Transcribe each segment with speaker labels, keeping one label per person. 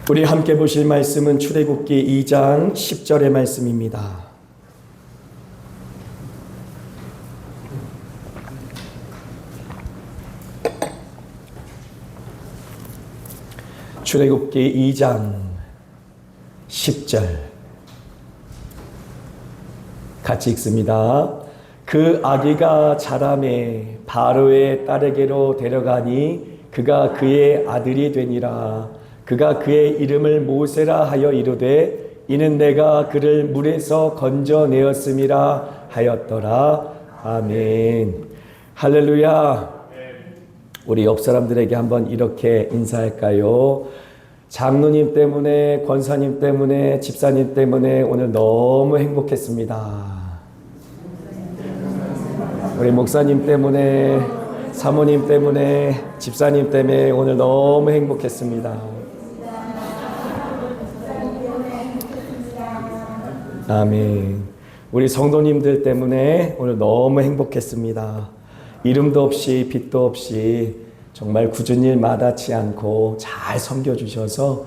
Speaker 1: 우리 함께 보실 말씀은 출애굽기 2장 10절의 말씀입니다. 출애굽기 2장 10절 같이 읽습니다. 그 아기가 자라매 바로의 딸에게로 데려가니 그가 그의 아들이 되니라. 그가 그의 이름을 모세라 하여 이르되 이는 내가 그를 물에서 건져내었음이라 하였더라. 아멘. 할렐루야. 우리 옆 사람들에게 한번 이렇게 인사할까요? 장로님 때문에, 권사님 때문에, 집사님 때문에 오늘 너무 행복했습니다. 우리 목사님 때문에, 사모님 때문에, 집사님 때문에 오늘 너무 행복했습니다. 아멘. 우리 성도님들 때문에 오늘 너무 행복했습니다. 이름도 없이 빛도 없이 정말 굳은 일 마다치 않고 잘 섬겨주셔서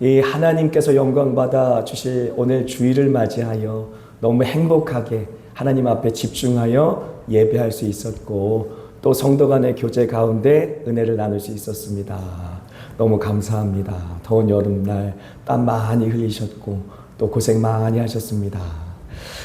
Speaker 1: 이 하나님께서 영광 받아 주실 오늘 주일을 맞이하여 너무 행복하게 하나님 앞에 집중하여 예배할 수 있었고 또 성도 간의 교제 가운데 은혜를 나눌 수 있었습니다. 너무 감사합니다. 더운 여름날 땀 많이 흘리셨고 또 고생 많이 하셨습니다.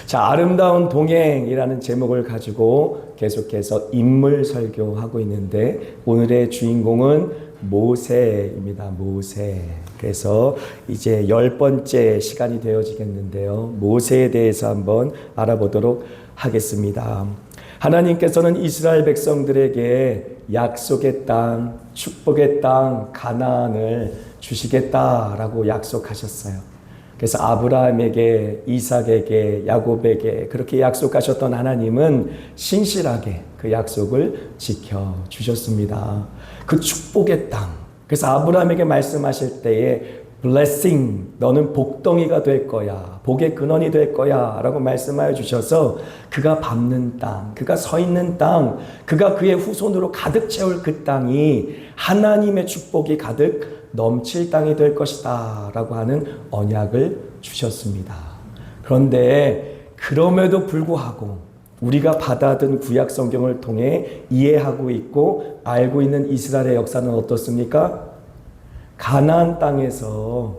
Speaker 1: 자, 아름다운 동행이라는 제목을 가지고 계속해서 인물 설교하고 있는데 오늘의 주인공은 모세입니다. 모세. 그래서 이제 10번째 시간이 되어지겠는데요. 모세에 대해서 한번 알아보도록 하겠습니다. 하나님께서는 이스라엘 백성들에게 약속의 땅, 축복의 땅, 가나안을 주시겠다라고 약속하셨어요. 그래서 아브라함에게, 이삭에게, 야곱에게 그렇게 약속하셨던 하나님은 신실하게 그 약속을 지켜주셨습니다. 그 축복의 땅. 그래서 아브라함에게 말씀하실 때에 blessing, 너는 복덩이가 될 거야. 복의 근원이 될 거야. 라고 말씀하여 주셔서 그가 밟는 땅, 그가 서 있는 땅, 그가 그의 후손으로 가득 채울 그 땅이 하나님의 축복이 가득 넘칠 땅이 될 것이다 라고 하는 언약을 주셨습니다. 그런데 그럼에도 불구하고 우리가 받아든 구약 성경을 통해 이해하고 있고 알고 있는 이스라엘의 역사는 어떻습니까? 가나안 땅에서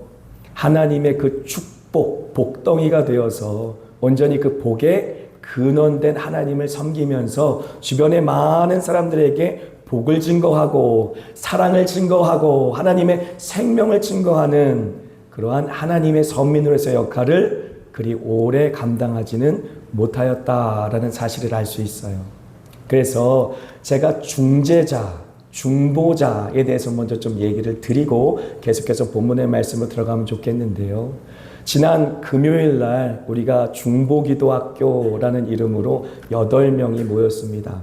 Speaker 1: 하나님의 그 축복, 복덩이가 되어서 온전히 그 복에 근원된 하나님을 섬기면서 주변의 많은 사람들에게 복을 증거하고 사랑을 증거하고 하나님의 생명을 증거하는 그러한 하나님의 선민으로서의 역할을 그리 오래 감당하지는 못하였다라는 사실을 알 수 있어요. 그래서 제가 중재자, 중보자에 대해서 먼저 좀 얘기를 드리고 계속해서 본문의 말씀으로 들어가면 좋겠는데요. 지난 금요일 날 우리가 중보기도학교라는 이름으로 8명이 모였습니다.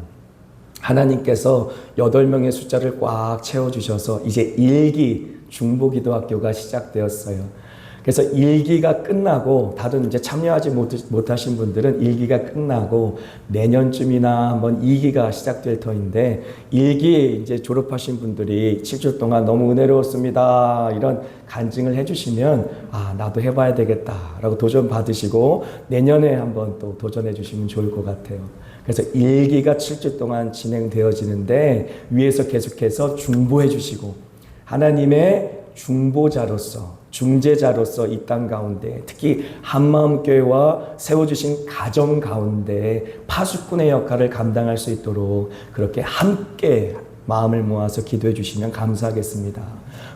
Speaker 1: 하나님께서 8명의 숫자를 꽉 채워주셔서 이제 1기 중보기도학교가 시작되었어요. 그래서 1기가 끝나고 다른 이제 참여하지 못하신 분들은 1기가 끝나고 내년쯤이나 한번 2기가 시작될 터인데 1기 이제 졸업하신 분들이 7주 동안 너무 은혜로웠습니다. 이런 간증을 해주시면 아, 나도 해봐야 되겠다라고 도전 받으시고 내년에 한번 또 도전해 주시면 좋을 것 같아요. 그래서 1기가 7주 동안 진행되어지는데 위에서 계속해서 중보해 주시고 하나님의 중보자로서 중재자로서 이 땅 가운데 특히 한마음교회와 세워주신 가정 가운데 파수꾼의 역할을 감당할 수 있도록 그렇게 함께 마음을 모아서 기도해 주시면 감사하겠습니다.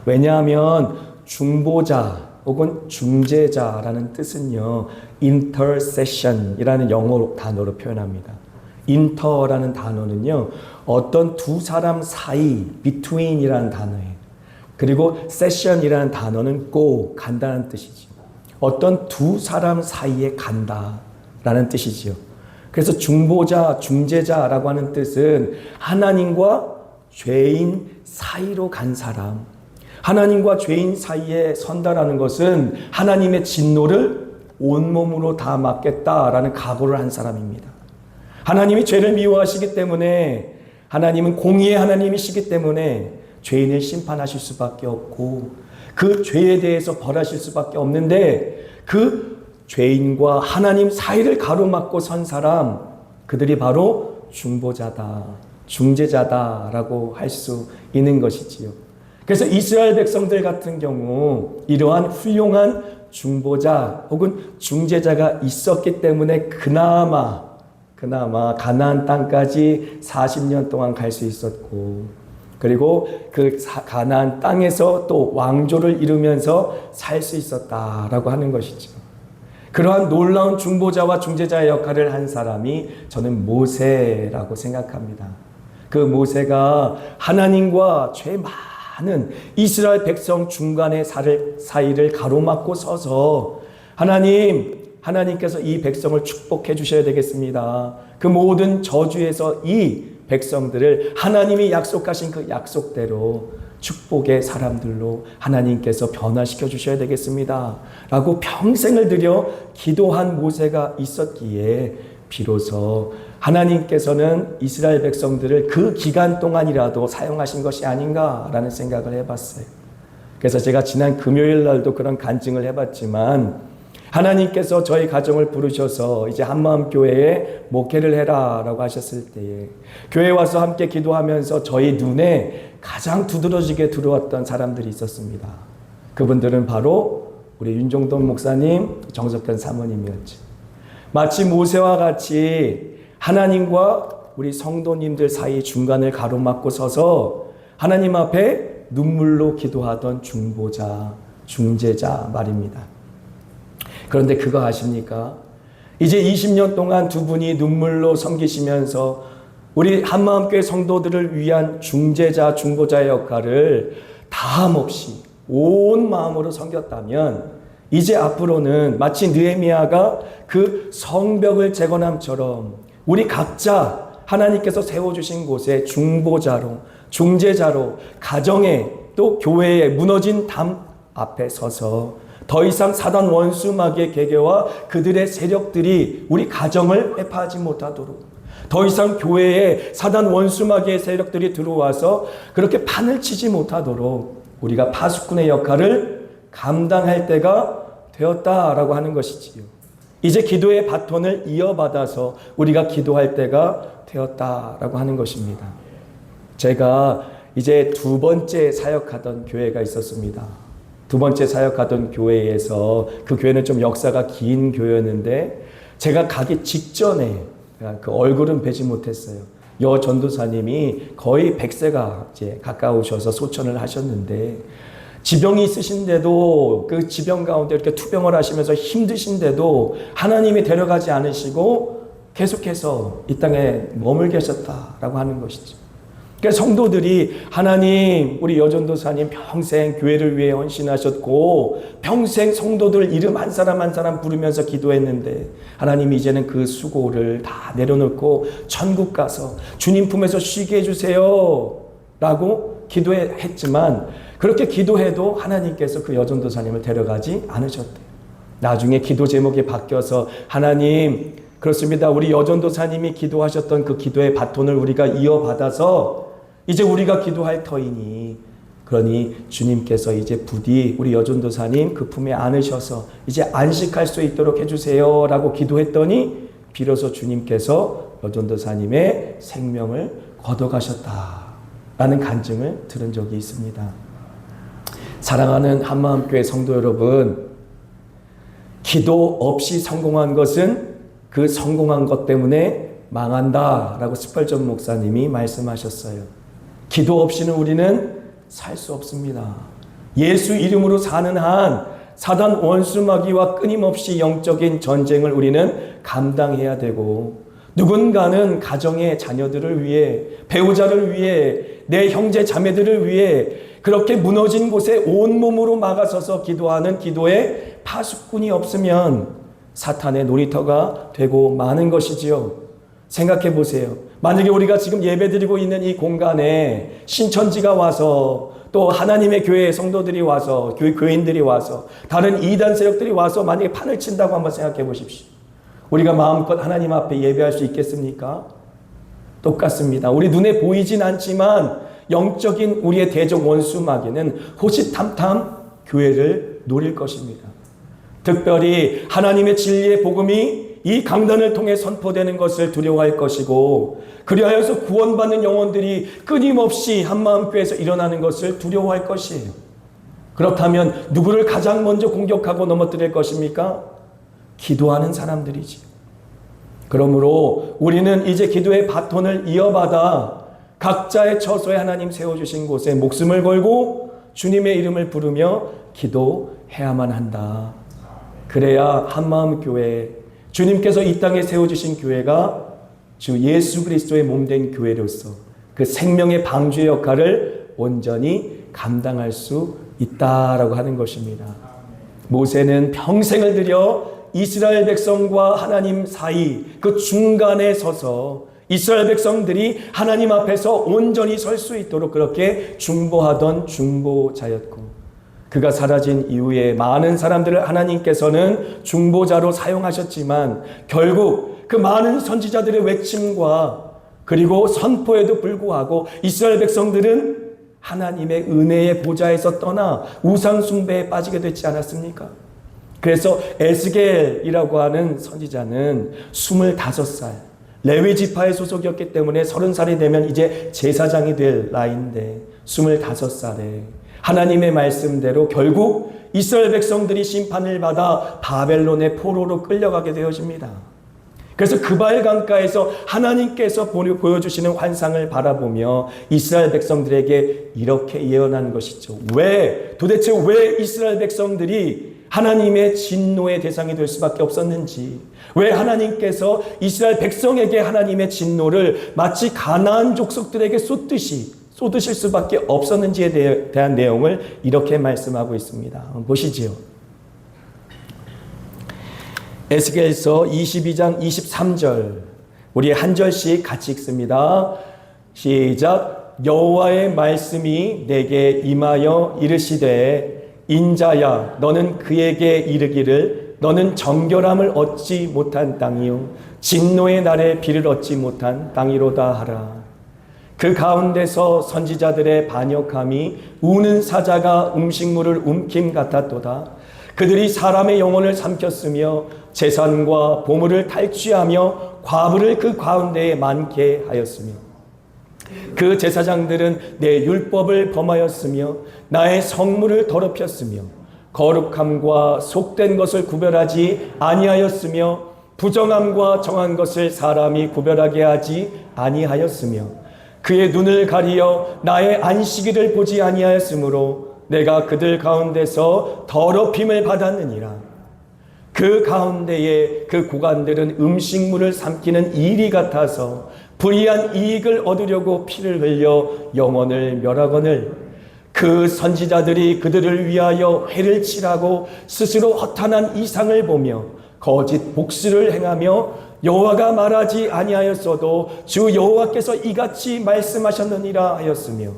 Speaker 1: 왜냐하면 중보자 혹은 중재자라는 뜻은요 intercession이라는 영어 단어로 표현합니다. inter라는 단어는요 어떤 두 사람 사이 between이라는 단어예요. 그리고 session이라는 단어는 go, 간다는 뜻이죠. 어떤 두 사람 사이에 간다라는 뜻이지요. 그래서 중보자, 중재자라고 하는 뜻은 하나님과 죄인 사이로 간 사람. 하나님과 죄인 사이에 선다라는 것은 하나님의 진노를 온몸으로 다 막겠다라는 각오를 한 사람입니다. 하나님이 죄를 미워하시기 때문에 하나님은 공의의 하나님이시기 때문에 죄인을 심판하실 수밖에 없고 그 죄에 대해서 벌하실 수밖에 없는데 그 죄인과 하나님 사이를 가로막고 선 사람, 그들이 바로 중보자다, 중재자다라고 할 수 있는 것이지요. 그래서 이스라엘 백성들 같은 경우 이러한 훌륭한 중보자 혹은 중재자가 있었기 때문에 그나마 가나안 땅까지 40년 동안 갈 수 있었고, 그리고 그 가나안 땅에서 또 왕조를 이루면서 살 수 있었다라고 하는 것이죠. 그러한 놀라운 중보자와 중재자의 역할을 한 사람이 저는 모세라고 생각합니다. 그 모세가 하나님과 죄 많은 이스라엘 백성 중간의 사이를 가로막고 서서 하나님께서 이 백성을 축복해 주셔야 되겠습니다. 그 모든 저주에서 이 백성들을 하나님이 약속하신 그 약속대로 축복의 사람들로 하나님께서 변화시켜 주셔야 되겠습니다. 라고 평생을 들여 기도한 모세가 있었기에 비로소 하나님께서는 이스라엘 백성들을 그 기간 동안이라도 사용하신 것이 아닌가라는 생각을 해봤어요. 그래서 제가 지난 금요일 날도 그런 간증을 해봤지만 하나님께서 저희 가정을 부르셔서 이제 한마음교회에 목회를 해라 라고 하셨을 때에 교회에 와서 함께 기도하면서 저희 눈에 가장 두드러지게 들어왔던 사람들이 있었습니다. 그분들은 바로 우리 윤종돈 목사님, 정석현 사모님이었죠. 마치 모세와 같이 하나님과 우리 성도님들 사이 중간을 가로막고 서서 하나님 앞에 눈물로 기도하던 중보자, 중재자 말입니다. 그런데 그거 아십니까? 이제 20년 동안 두 분이 눈물로 섬기시면서 우리 한마음교회 성도들을 위한 중재자, 중보자의 역할을 다함없이 온 마음으로 섬겼다면 이제 앞으로는 마치 느헤미야가 그 성벽을 재건함처럼 우리 각자 하나님께서 세워주신 곳에 중보자로, 중재자로 가정에 또 교회에 무너진 담 앞에 서서 더 이상 사단 원수 마귀의 계계와 그들의 세력들이 우리 가정을 회파하지 못하도록, 더 이상 교회에 사단 원수 마귀의 세력들이 들어와서 그렇게 판을 치지 못하도록 우리가 파수꾼의 역할을 감당할 때가 되었다라고 하는 것이지요. 이제 기도의 바톤을 이어받아서 우리가 기도할 때가 되었다라고 하는 것입니다. 제가 이제 두 번째 사역하던 교회가 있었습니다. 두 번째 사역하던 교회에서 그 교회는 좀 역사가 긴 교회였는데 제가 가기 직전에 그 얼굴은 뵈지 못했어요. 여 전도사님이 거의 100세가 이제 가까우셔서 소천을 하셨는데 지병이 있으신데도 그 지병 가운데 이렇게 투병을 하시면서 힘드신데도 하나님이 데려가지 않으시고 계속해서 이 땅에 머물 계셨다라고 하는 것이죠. 그러니까 성도들이 하나님, 우리 여전도사님 평생 교회를 위해 헌신하셨고 평생 성도들 이름 한 사람 한 사람 부르면서 기도했는데 하나님이 이제는 그 수고를 다 내려놓고 천국 가서 주님 품에서 쉬게 해주세요 라고 기도했지만 그렇게 기도해도 하나님께서 그 여전도사님을 데려가지 않으셨대요. 나중에 기도 제목이 바뀌어서 하나님, 그렇습니다. 우리 여전도사님이 기도하셨던 그 기도의 바톤을 우리가 이어받아서 이제 우리가 기도할 터이니, 그러니 주님께서 이제 부디 우리 여전도사님 그 품에 안으셔서 이제 안식할 수 있도록 해주세요 라고 기도했더니 비로소 주님께서 여전도사님의 생명을 걷어가셨다라는 간증을 들은 적이 있습니다. 사랑하는 한마음교회 성도 여러분, 기도 없이 성공한 것은 그 성공한 것 때문에 망한다 라고 스펄전 목사님이 말씀하셨어요. 기도 없이는 우리는 살 수 없습니다. 예수 이름으로 사는 한 사단 원수 마귀와 끊임없이 영적인 전쟁을 우리는 감당해야 되고, 누군가는 가정의 자녀들을 위해, 배우자를 위해, 내 형제 자매들을 위해 그렇게 무너진 곳에 온몸으로 막아서서 기도하는 기도에 파수꾼이 없으면 사탄의 놀이터가 되고 마는 것이지요. 생각해 보세요. 만약에 우리가 지금 예배드리고 있는 이 공간에 신천지가 와서 또 하나님의 교회의 성도들이 와서 교인들이 와서 다른 이단 세력들이 와서 만약에 판을 친다고 한번 생각해 보십시오. 우리가 마음껏 하나님 앞에 예배할 수 있겠습니까? 똑같습니다. 우리 눈에 보이진 않지만 영적인 우리의 대적 원수 마귀는 호시탐탐 교회를 노릴 것입니다. 특별히 하나님의 진리의 복음이 이 강단을 통해 선포되는 것을 두려워할 것이고, 그리하여서 구원받는 영혼들이 끊임없이 한마음교회에서 일어나는 것을 두려워할 것이에요. 그렇다면 누구를 가장 먼저 공격하고 넘어뜨릴 것입니까? 기도하는 사람들이지. 그러므로 우리는 이제 기도의 바톤을 이어받아 각자의 처소에 하나님 세워주신 곳에 목숨을 걸고 주님의 이름을 부르며 기도해야만 한다. 그래야 한마음교회, 주님께서 이 땅에 세워주신 교회가 주 예수 그리스도의 몸된 교회로서 그 생명의 방주의 역할을 온전히 감당할 수 있다라고 하는 것입니다. 모세는 평생을 들여 이스라엘 백성과 하나님 사이 그 중간에 서서 이스라엘 백성들이 하나님 앞에서 온전히 설 수 있도록 그렇게 중보하던 중보자였고, 그가 사라진 이후에 많은 사람들을 하나님께서는 중보자로 사용하셨지만 결국 그 많은 선지자들의 외침과 그리고 선포에도 불구하고 이스라엘 백성들은 하나님의 은혜의 보좌에서 떠나 우상 숭배에 빠지게 되지 않았습니까? 그래서 에스겔이라고 하는 선지자는 25살 레위 지파의 소속이었기 때문에 30살이 되면 이제 제사장이 될 나이인데 25살에 하나님의 말씀대로 결국 이스라엘 백성들이 심판을 받아 바벨론의 포로로 끌려가게 되어집니다. 그래서 그발 강가에서 하나님께서 보여주시는 환상을 바라보며 이스라엘 백성들에게 이렇게 예언한 것이죠. 도대체 왜 이스라엘 백성들이 하나님의 진노의 대상이 될 수밖에 없었는지, 왜 하나님께서 이스라엘 백성에게 하나님의 진노를 마치 가나안 족속들에게 쏟으실 수밖에 없었는지에 대한 내용을 이렇게 말씀하고 있습니다. 보시지요. 에스겔서 22장 23절, 우리 한 절씩 같이 읽습니다. 시작. 여호와의 말씀이 내게 임하여 이르시되, 인자야 너는 그에게 이르기를 너는 정결함을 얻지 못한 땅이요 진노의 날에 비를 얻지 못한 땅이로다 하라. 그 가운데서 선지자들의 반역함이 우는 사자가 음식물을 움킴 같았도다. 그들이 사람의 영혼을 삼켰으며 재산과 보물을 탈취하며 과부를 그 가운데에 많게 하였으며, 그 제사장들은 내 율법을 범하였으며 나의 성물을 더럽혔으며 거룩함과 속된 것을 구별하지 아니하였으며 부정함과 정한 것을 사람이 구별하게 하지 아니하였으며 그의 눈을 가리어 나의 안식일을 보지 아니하였으므로 내가 그들 가운데서 더럽힘을 받았느니라. 그 가운데에 그 고관들은 음식물을 삼키는 일이 같아서 불의한 이익을 얻으려고 피를 흘려 영혼을 멸하거늘, 그 선지자들이 그들을 위하여 회를 칠하고 스스로 허탄한 이상을 보며 거짓 복수를 행하며 여호와가 말하지 아니하였어도 주 여호와께서 이같이 말씀하셨느니라 하였으며,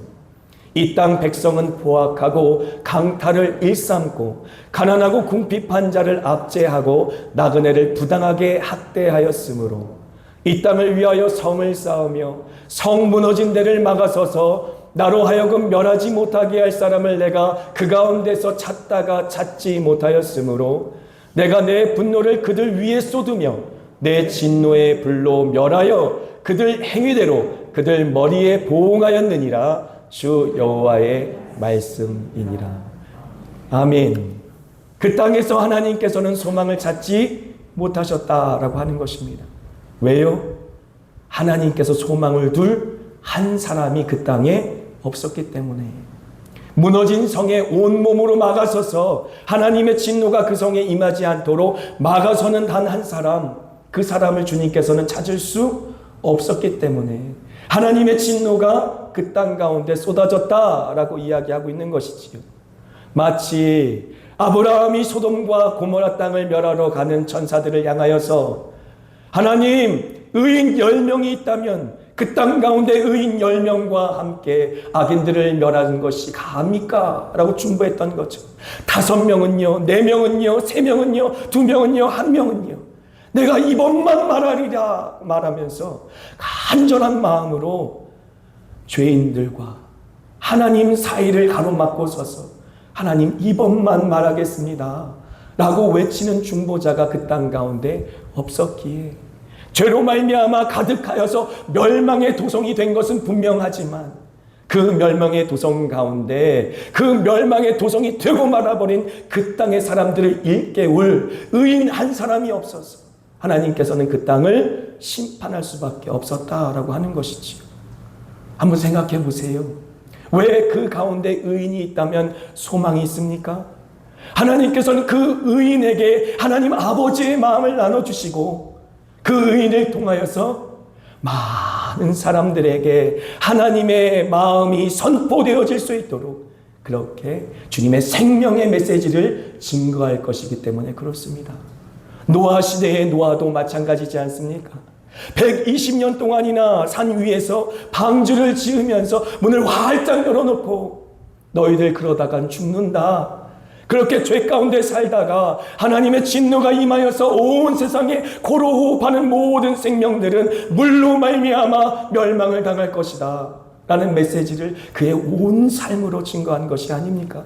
Speaker 1: 이 땅 백성은 포악하고 강탈을 일삼고 가난하고 궁핍한 자를 압제하고 나그네를 부당하게 학대하였으므로 이 땅을 위하여 성을 쌓으며 성 무너진 데를 막아서서 나로 하여금 멸하지 못하게 할 사람을 내가 그 가운데서 찾다가 찾지 못하였으므로 내가 내 분노를 그들 위에 쏟으며 내 진노의 불로 멸하여 그들 행위대로 그들 머리에 보응하였느니라. 주 여호와의 말씀이니라. 아멘. 그 땅에서 하나님께서는 소망을 찾지 못하셨다라고 하는 것입니다. 왜요? 하나님께서 소망을 둘 한 사람이 그 땅에 없었기 때문에. 무너진 성에 온몸으로 막아서서 하나님의 진노가 그 성에 임하지 않도록 막아서는 단 한 사람, 그 사람을 주님께서는 찾을 수 없었기 때문에 하나님의 진노가 그 땅 가운데 쏟아졌다라고 이야기하고 있는 것이지요. 마치 아브라함이 소돔과 고모라 땅을 멸하러 가는 천사들을 향하여서 하나님, 의인 10명이 있다면 그 땅 가운데 의인 10명과 함께 악인들을 멸하는 것이 가합니까? 라고 중보했던 거죠. 5명은요, 4명은요, 3명은요, 2명은요, 1명은요. 내가 이번만 말하리라 말하면서 간절한 마음으로 죄인들과 하나님 사이를 가로막고 서서 하나님 이번만 말하겠습니다 라고 외치는 중보자가 그 땅 가운데 없었기에 죄로 말미암아 가득하여서 멸망의 도성이 된 것은 분명하지만 그 멸망의 도성 가운데 그 멸망의 도성이 되고 말아버린 그 땅의 사람들을 일깨울 의인 한 사람이 없어서 하나님께서는 그 땅을 심판할 수밖에 없었다라고 하는 것이지요. 한번 생각해 보세요. 왜 그 가운데 의인이 있다면 소망이 있습니까? 하나님께서는 그 의인에게 하나님 아버지의 마음을 나눠주시고 그 의인을 통하여서 많은 사람들에게 하나님의 마음이 선포되어질 수 있도록 그렇게 주님의 생명의 메시지를 증거할 것이기 때문에 그렇습니다. 노아 시대의 노아도 마찬가지지 않습니까? 120년 동안이나 산 위에서 방주를 지으면서 문을 활짝 열어놓고 너희들 그러다간 죽는다. 그렇게 죄 가운데 살다가 하나님의 진노가 임하여서 온 세상에 고로 호흡하는 모든 생명들은 물로 말미암아 멸망을 당할 것이다 라는 메시지를 그의 온 삶으로 증거한 것이 아닙니까?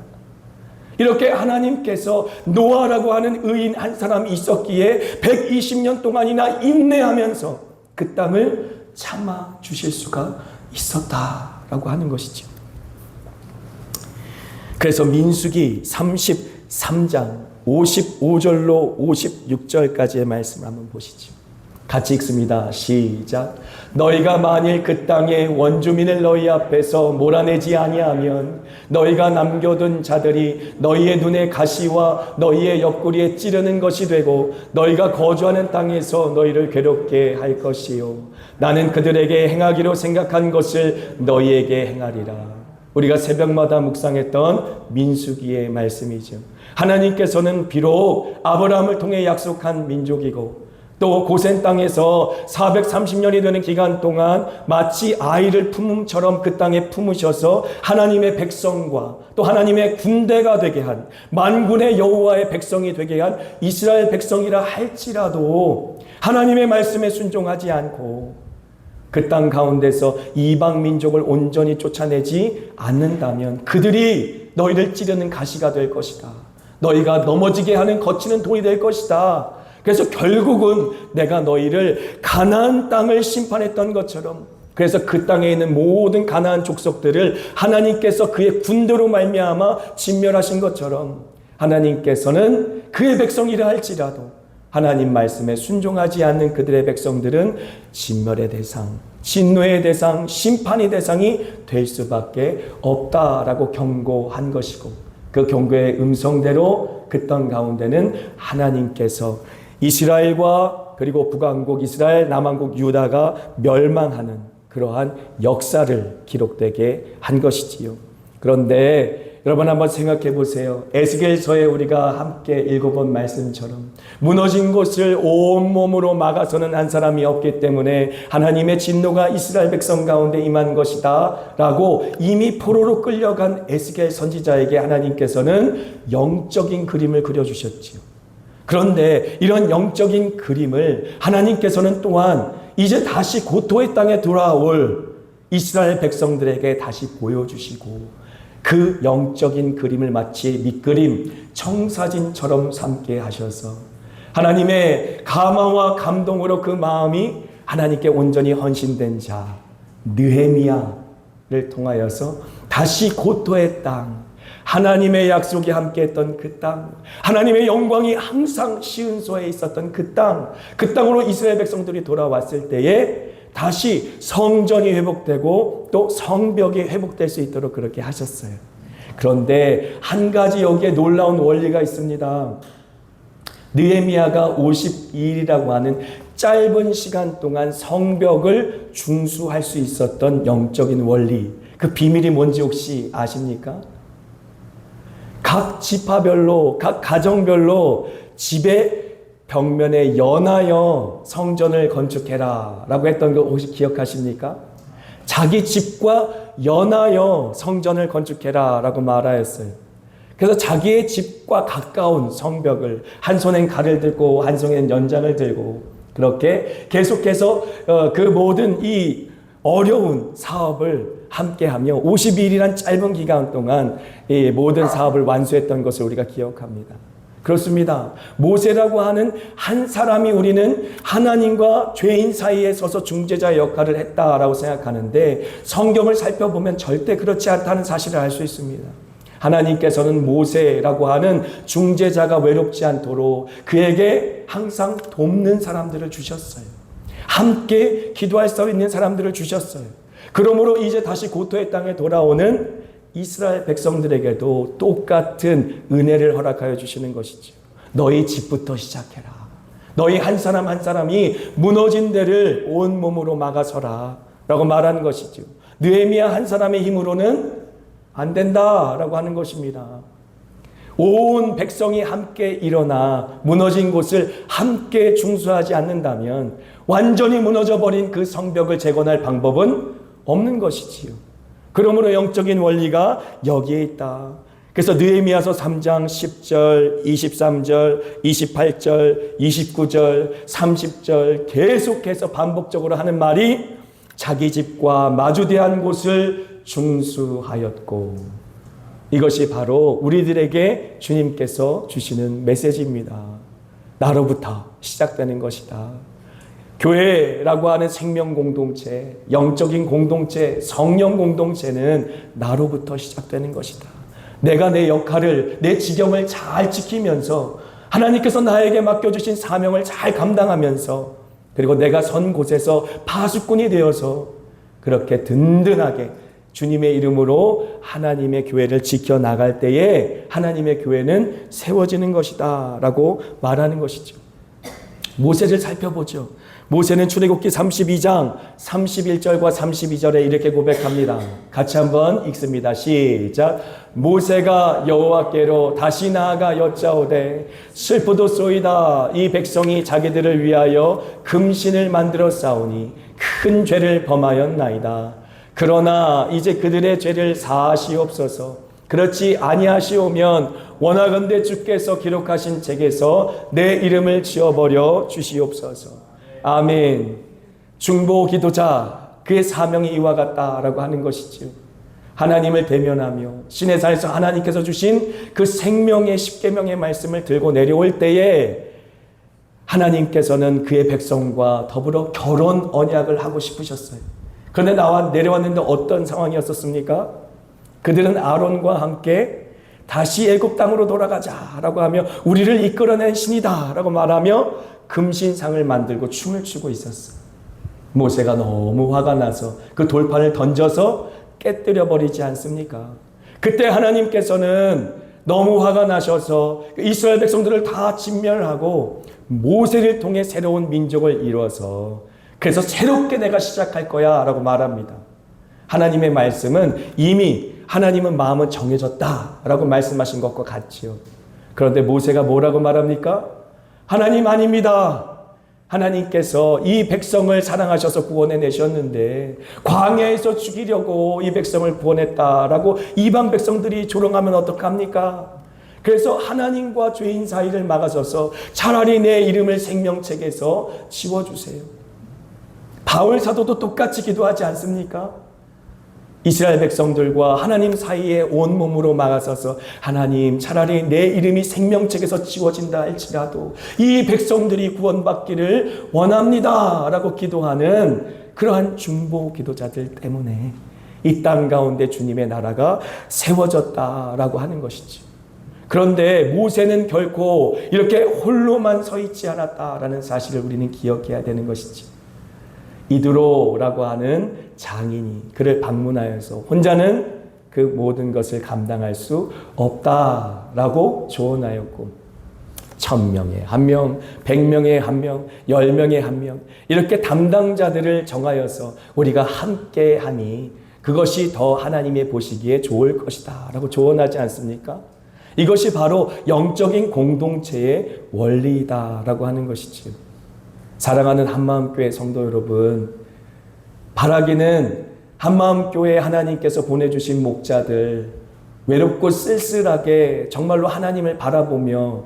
Speaker 1: 이렇게 하나님께서 노아라고 하는 의인 한 사람이 있었기에 120년 동안이나 인내하면서 그 땅을 참아 주실 수가 있었다라고 하는 것이죠. 그래서 민수기 33장 55절로 56절까지의 말씀을 한번 보시죠. 같이 읽습니다. 시작. 너희가 만일 그 땅의 원주민을 너희 앞에서 몰아내지 아니하면 너희가 남겨둔 자들이 너희의 눈에 가시와 너희의 옆구리에 찌르는 것이 되고 너희가 거주하는 땅에서 너희를 괴롭게 할 것이요 나는 그들에게 행하기로 생각한 것을 너희에게 행하리라. 우리가 새벽마다 묵상했던 민수기의 말씀이죠. 하나님께서는 비록 아브라함을 통해 약속한 민족이고 또 고센 땅에서 430년이 되는 기간 동안 마치 아이를 품음처럼 그 땅에 품으셔서 하나님의 백성과 또 하나님의 군대가 되게 한 만군의 여호와의 백성이 되게 한 이스라엘 백성이라 할지라도 하나님의 말씀에 순종하지 않고 그 땅 가운데서 이방 민족을 온전히 쫓아내지 않는다면 그들이 너희를 찌르는 가시가 될 것이다. 너희가 넘어지게 하는 거치는 돌이 될 것이다. 그래서 결국은 내가 너희를 가나안 땅을 심판했던 것처럼 그래서 그 땅에 있는 모든 가나안 족속들을 하나님께서 그의 군대로 말미암아 진멸하신 것처럼 하나님께서는 그의 백성이라 할지라도 하나님 말씀에 순종하지 않는 그들의 백성들은 진멸의 대상, 진노의 대상, 심판의 대상이 될 수밖에 없다라고 경고한 것이고 그 경고의 음성대로 그 땅 가운데는 하나님께서 이스라엘과 그리고 북왕국 이스라엘, 남왕국 유다가 멸망하는 그러한 역사를 기록되게 한 것이지요. 그런데 여러분 한번 생각해 보세요. 에스겔서에 우리가 함께 읽어본 말씀처럼 무너진 곳을 온몸으로 막아서는 한 사람이 없기 때문에 하나님의 진노가 이스라엘 백성 가운데 임한 것이다 라고 이미 포로로 끌려간 에스겔 선지자에게 하나님께서는 영적인 그림을 그려주셨지요. 그런데 이런 영적인 그림을 하나님께서는 또한 이제 다시 고토의 땅에 돌아올 이스라엘 백성들에게 다시 보여주시고 그 영적인 그림을 마치 밑그림, 청사진처럼 삼게 하셔서 하나님의 감화와 감동으로 그 마음이 하나님께 온전히 헌신된 자 느헤미야를 통하여서 다시 고토의 땅, 하나님의 약속이 함께했던 그 땅, 하나님의 영광이 항상 시은소에 있었던 그 땅으로 이스라엘 백성들이 돌아왔을 때에 다시 성전이 회복되고 또 성벽이 회복될 수 있도록 그렇게 하셨어요. 그런데 한 가지 여기에 놀라운 원리가 있습니다. 느헤미야가 52일이라고 하는 짧은 시간 동안 성벽을 중수할 수 있었던 영적인 원리, 그 비밀이 뭔지 혹시 아십니까? 각 지파별로, 각 가정별로 집의 벽면에 연하여 성전을 건축해라 라고 했던 거 혹시 기억하십니까? 자기 집과 연하여 성전을 건축해라 라고 말하였어요. 그래서 자기의 집과 가까운 성벽을 한 손엔 칼을 들고 한 손엔 연장을 들고 그렇게 계속해서 그 모든 이 어려운 사업을 함께하며 52일이란 짧은 기간 동안 이 모든 사업을 완수했던 것을 우리가 기억합니다. 그렇습니다. 모세라고 하는 한 사람이 우리는 하나님과 죄인 사이에 서서 중재자 역할을 했다라고 생각하는데 성경을 살펴보면 절대 그렇지 않다는 사실을 알 수 있습니다. 하나님께서는 모세라고 하는 중재자가 외롭지 않도록 그에게 항상 돕는 사람들을 주셨어요. 함께 기도할 수 있는 사람들을 주셨어요. 그러므로 이제 다시 고토의 땅에 돌아오는 이스라엘 백성들에게도 똑같은 은혜를 허락하여 주시는 것이죠. 너희 집부터 시작해라. 너희 한 사람 한 사람이 무너진 데를 온몸으로 막아서라 라고 말하는 것이죠. 느헤미야 한 사람의 힘으로는 안 된다라고 하는 것입니다. 온 백성이 함께 일어나 무너진 곳을 함께 중수하지 않는다면 완전히 무너져버린 그 성벽을 재건할 방법은 없는 것이지요. 그러므로 영적인 원리가 여기에 있다. 그래서 느헤미야서 3장 10절, 23절, 28절, 29절, 30절 계속해서 반복적으로 하는 말이 자기 집과 마주대한 곳을 중수하였고, 이것이 바로 우리들에게 주님께서 주시는 메시지입니다. 나로부터 시작되는 것이다. 교회라고 하는 생명 공동체, 영적인 공동체, 성령 공동체는 나로부터 시작되는 것이다. 내가 내 역할을, 내 지경을 잘 지키면서 하나님께서 나에게 맡겨주신 사명을 잘 감당하면서, 그리고 내가 선 곳에서 파수꾼이 되어서 그렇게 든든하게 주님의 이름으로 하나님의 교회를 지켜나갈 때에 하나님의 교회는 세워지는 것이다 라고 말하는 것이죠. 모세를 살펴보죠. 모세는 출애굽기 32장 31절과 32절에 이렇게 고백합니다. 같이 한번 읽습니다. 시작. 모세가 여호와께로 다시 나아가 여짜오되 슬프도소이다. 이 백성이 자기들을 위하여 금신을 만들어 싸우니 큰 죄를 범하였나이다. 그러나 이제 그들의 죄를 사하시옵소서. 그렇지 아니하시오면 원하건대 주께서 기록하신 책에서 내 이름을 지워버려 주시옵소서. 아멘. 중보 기도자, 그의 사명이 이와 같다라고 하는 것이지요. 하나님을 대면하며 시내산에서 하나님께서 주신 그 생명의 십계명의 말씀을 들고 내려올 때에 하나님께서는 그의 백성과 더불어 결혼 언약을 하고 싶으셨어요. 그런데 내려왔는데 어떤 상황이었습니까? 그들은 아론과 함께 다시 애굽 땅으로 돌아가자라고 하며 우리를 이끌어낸 신이다라고 말하며 금신상을 만들고 춤을 추고 있었어요. 모세가 너무 화가 나서 그 돌판을 던져서 깨뜨려 버리지 않습니까? 그때 하나님께서는 너무 화가 나셔서 이스라엘 백성들을 다 진멸하고 모세를 통해 새로운 민족을 이루어서 그래서 새롭게 내가 시작할 거야 라고 말합니다. 하나님의 말씀은 이미 하나님은 마음은 정해졌다 라고 말씀하신 것과 같지요. 그런데 모세가 뭐라고 말합니까? 하나님 아닙니다. 하나님께서 이 백성을 사랑하셔서 구원해 내셨는데 광야에서 죽이려고 이 백성을 구원했다라고 이방 백성들이 조롱하면 어떡합니까? 그래서 하나님과 죄인 사이를 막아서서 차라리 내 이름을 생명책에서 지워주세요. 바울 사도도 똑같이 기도하지 않습니까? 이스라엘 백성들과 하나님 사이에 온몸으로 막아서서 하나님 차라리 내 이름이 생명책에서 지워진다 할지라도 이 백성들이 구원받기를 원합니다 라고 기도하는 그러한 중보 기도자들 때문에 이 땅 가운데 주님의 나라가 세워졌다라고 하는 것이죠. 그런데 모세는 결코 이렇게 홀로만 서 있지 않았다라는 사실을 우리는 기억해야 되는 것이죠. 이드로라고 하는 장인이 그를 방문하여서 혼자는 그 모든 것을 감당할 수 없다라고 조언하였고 1000명에 1명, 100명에 1명, 10명에 1명 이렇게 담당자들을 정하여서 우리가 함께하니 그것이 더 하나님의 보시기에 좋을 것이다 라고 조언하지 않습니까? 이것이 바로 영적인 공동체의 원리이다라고 하는 것이지요. 사랑하는 한마음교회 성도 여러분, 바라기는 한마음교회 하나님께서 보내주신 목자들 외롭고 쓸쓸하게 정말로 하나님을 바라보며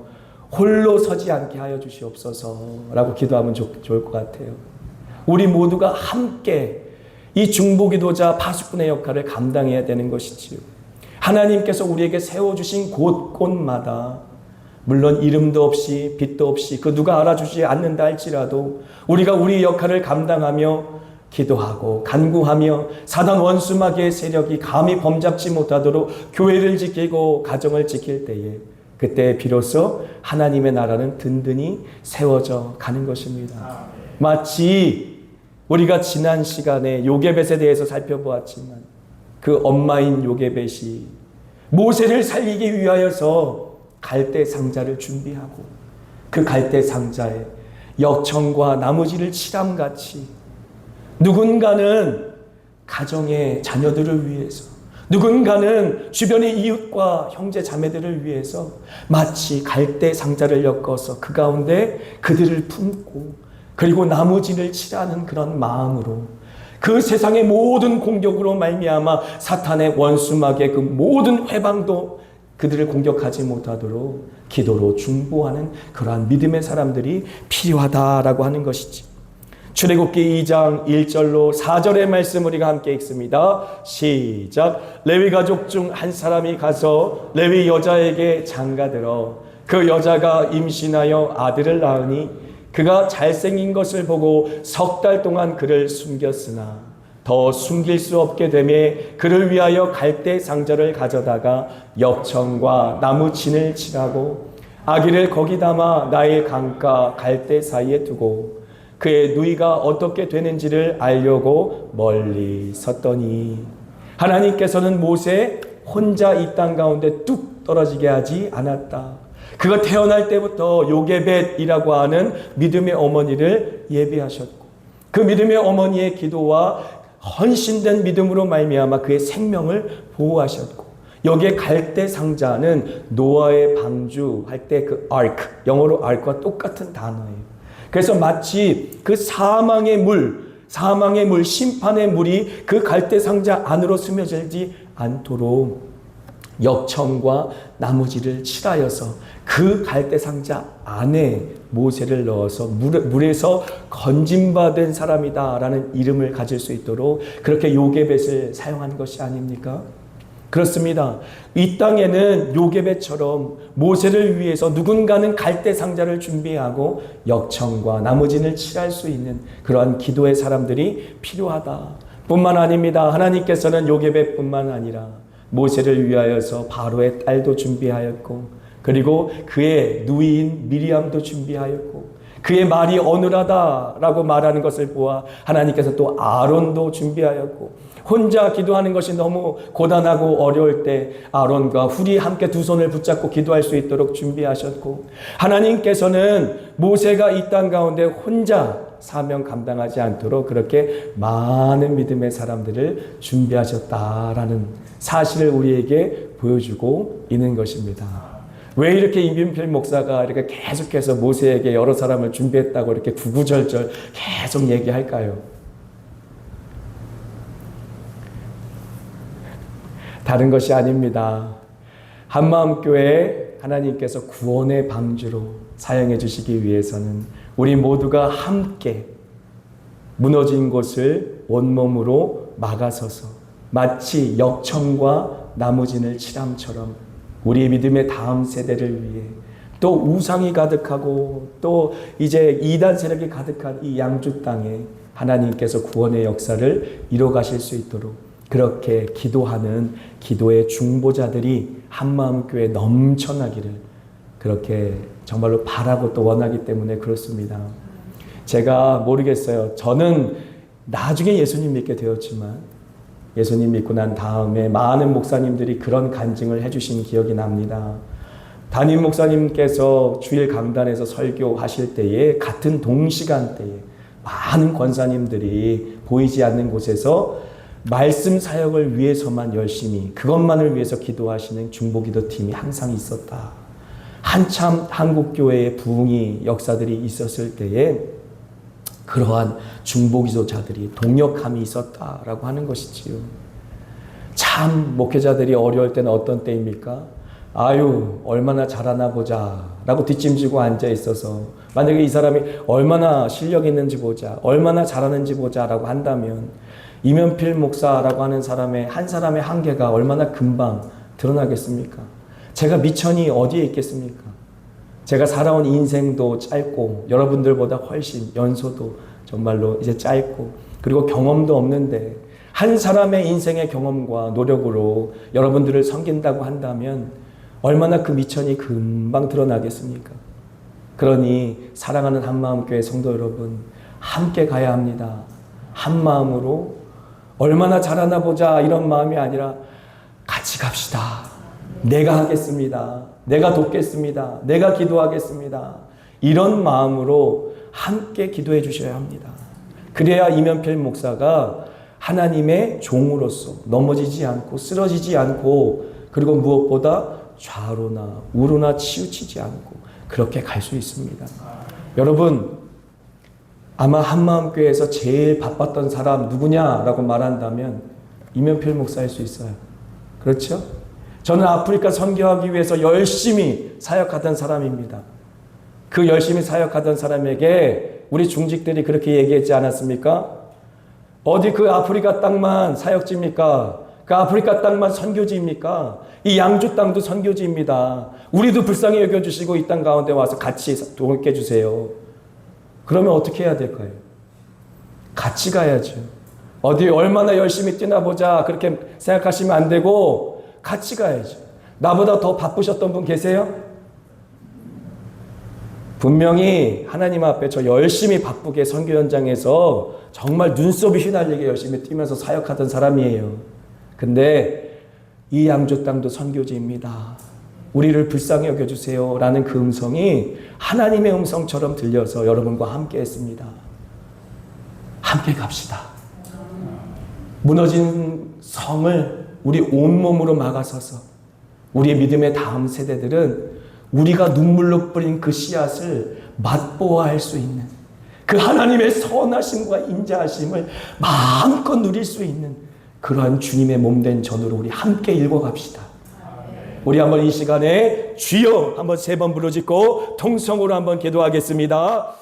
Speaker 1: 홀로 서지 않게 하여 주시옵소서라고 기도하면 좋을 것 같아요. 우리 모두가 함께 이 중보기도자 파수꾼의 역할을 감당해야 되는 것이지요. 하나님께서 우리에게 세워주신 곳곳마다 물론 이름도 없이 빛도 없이 그 누가 알아주지 않는다 할지라도 우리가 우리 역할을 감당하며 기도하고 간구하며 사단 원수마귀의 세력이 감히 범잡지 못하도록 교회를 지키고 가정을 지킬 때에 그때 비로소 하나님의 나라는 든든히 세워져 가는 것입니다. 마치 우리가 지난 시간에 요게벳에 대해서 살펴보았지만 그 엄마인 요게벳이 모세를 살리기 위하여서 갈대 상자를 준비하고 그 갈대 상자에 역청과 나무지를 칠함같이 누군가는 가정의 자녀들을 위해서 누군가는 주변의 이웃과 형제 자매들을 위해서 마치 갈대 상자를 엮어서 그 가운데 그들을 품고 그리고 나무지를 칠하는 그런 마음으로 그 세상의 모든 공격으로 말미암아 사탄의 원수막의 그 모든 회방도 그들을 공격하지 못하도록 기도로 중보하는 그러한 믿음의 사람들이 필요하다라고 하는 것이지. 출애굽기 2장 1절로 4절의 말씀 우리가 함께 읽습니다. 시작. 레위 가족 중 한 사람이 가서 레위 여자에게 장가들어 그 여자가 임신하여 아들을 낳으니 그가 잘생긴 것을 보고 석 달 동안 그를 숨겼으나 더 숨길 수 없게 되매 그를 위하여 갈대 상자를 가져다가 역청과 나무 진을 칠하고 아기를 거기 담아 나일 강가 갈대 사이에 두고 그의 누이가 어떻게 되는지를 알려고 멀리 섰더니 하나님께서는 모세 혼자 이 땅 가운데 뚝 떨어지게 하지 않았다. 그가 태어날 때부터 요게벳이라고 하는 믿음의 어머니를 예비하셨고 그 믿음의 어머니의 기도와 헌신된 믿음으로 말미암아 그의 생명을 보호하셨고 여기에 갈대 상자는 노아의 방주할 때 그 ark, 영어로 ark와 똑같은 단어예요. 그래서 마치 그 사망의 물, 심판의 물이 그 갈대 상자 안으로 스며들지 않도록 역청과 나무지를 칠하여서 그 갈대 상자 안에 모세를 넣어서 물에서 건짐받은 사람이다라는 이름을 가질 수 있도록 그렇게 요게벳을 사용한 것이 아닙니까? 그렇습니다. 이 땅에는 요게벳처럼 모세를 위해서 누군가는 갈대 상자를 준비하고 역청과 나무진을 칠할 수 있는 그러한 기도의 사람들이 필요하다. 뿐만 아닙니다. 하나님께서는 요게벳뿐만 아니라 모세를 위하여서 바로의 딸도 준비하였고 그리고 그의 누이인 미리암도 준비하였고 그의 말이 어눌하다라고 말하는 것을 보아 하나님께서 또 아론도 준비하였고 혼자 기도하는 것이 너무 고단하고 어려울 때 아론과 훌이 함께 두 손을 붙잡고 기도할 수 있도록 준비하셨고 하나님께서는 모세가 이 땅 가운데 혼자 사명 감당하지 않도록 그렇게 많은 믿음의 사람들을 준비하셨다라는 사실을 우리에게 보여주고 있는 것입니다. 왜 이렇게 임빈필 목사가 이렇게 계속해서 모세에게 여러 사람을 준비했다고 이렇게 구구절절 계속 얘기할까요? 다른 것이 아닙니다. 한마음교회 하나님께서 구원의 방주로 사용해 주시기 위해서는 우리 모두가 함께 무너진 곳을 온몸으로 막아서서 마치 역청과 나무진을 칠함처럼 우리 믿음의 다음 세대를 위해 또 우상이 가득하고 또 이제 이단 세력이 가득한 이 양주 땅에 하나님께서 구원의 역사를 이뤄가실 수 있도록 그렇게 기도하는 기도의 중보자들이 한마음교회에 넘쳐나기를 그렇게 정말로 바라고 또 원하기 때문에 그렇습니다. 제가 모르겠어요. 저는 나중에 예수님 믿게 되었지만 예수님 믿고 난 다음에 많은 목사님들이 그런 간증을 해주신 기억이 납니다. 담임 목사님께서 주일 강단에서 설교하실 때에 같은 동시간대에 많은 권사님들이 보이지 않는 곳에서 말씀 사역을 위해서만 열심히 그것만을 위해서 기도하시는 중보기도팀이 항상 있었다. 한참 한국교회의 부흥이 역사들이 있었을 때에 그러한 중보기도자들이 동역함이 있었다라고 하는 것이지요. 참 목회자들이 어려울 때는 어떤 때입니까? 아유 얼마나 잘하나 보자 라고 뒷짐지고 앉아 있어서 만약에 이 사람이 얼마나 실력이 있는지 보자 얼마나 잘하는지 보자 라고 한다면 이면필 목사라고 하는 한 사람의 한계가 얼마나 금방 드러나겠습니까? 제가 미천이 어디에 있겠습니까? 제가 살아온 인생도 짧고 여러분들보다 훨씬 연소도 정말로 이제 짧고 그리고 경험도 없는데 한 사람의 인생의 경험과 노력으로 여러분들을 섬긴다고 한다면 얼마나 그 미천이 금방 드러나겠습니까? 그러니 사랑하는 한마음교회 성도 여러분, 함께 가야 합니다. 한 마음으로 얼마나 잘하나 보자 이런 마음이 아니라 같이 갑시다. 내가 하겠습니다. 내가 돕겠습니다. 내가 기도하겠습니다. 이런 마음으로 함께 기도해 주셔야 합니다. 그래야 이면필 목사가 하나님의 종으로서 넘어지지 않고 쓰러지지 않고 그리고 무엇보다 좌로나 우로나 치우치지 않고 그렇게 갈 수 있습니다. 여러분, 아마 한마음교회에서 제일 바빴던 사람 누구냐라고 말한다면 이면필 목사일 수 있어요. 그렇죠? 저는 아프리카 선교하기 위해서 열심히 사역하던 사람입니다. 그 열심히 사역하던 사람에게 우리 중직들이 그렇게 얘기했지 않았습니까? 어디 그 아프리카 땅만 사역지입니까? 그 아프리카 땅만 선교지입니까? 이 양주 땅도 선교지입니다. 우리도 불쌍히 여겨주시고 이 땅 가운데 와서 같이 돕게 주세요. 그러면 어떻게 해야 될까요? 같이 가야죠. 어디 얼마나 열심히 뛰나 보자 그렇게 생각하시면 안 되고 같이 가야죠. 나보다 더 바쁘셨던 분 계세요? 분명히 하나님 앞에 저 열심히 바쁘게 선교 현장에서 정말 눈썹이 휘날리게 열심히 뛰면서 사역하던 사람이에요. 근데 이 양주 땅도 선교지입니다. 우리를 불쌍히 여겨주세요 라는 그 음성이 하나님의 음성처럼 들려서 여러분과 함께 했습니다. 함께 갑시다. 무너진 성을 우리 온몸으로 막아서서 우리의 믿음의 다음 세대들은 우리가 눈물로 뿌린 그 씨앗을 맛보아할 수 있는 그 하나님의 선하심과 인자하심을 마음껏 누릴 수 있는 그러한 주님의 몸된 전으로 우리 함께 읽어갑시다. 우리 한번 이 시간에 주여 한번 3번 부르짖고 통성으로 한번 기도하겠습니다.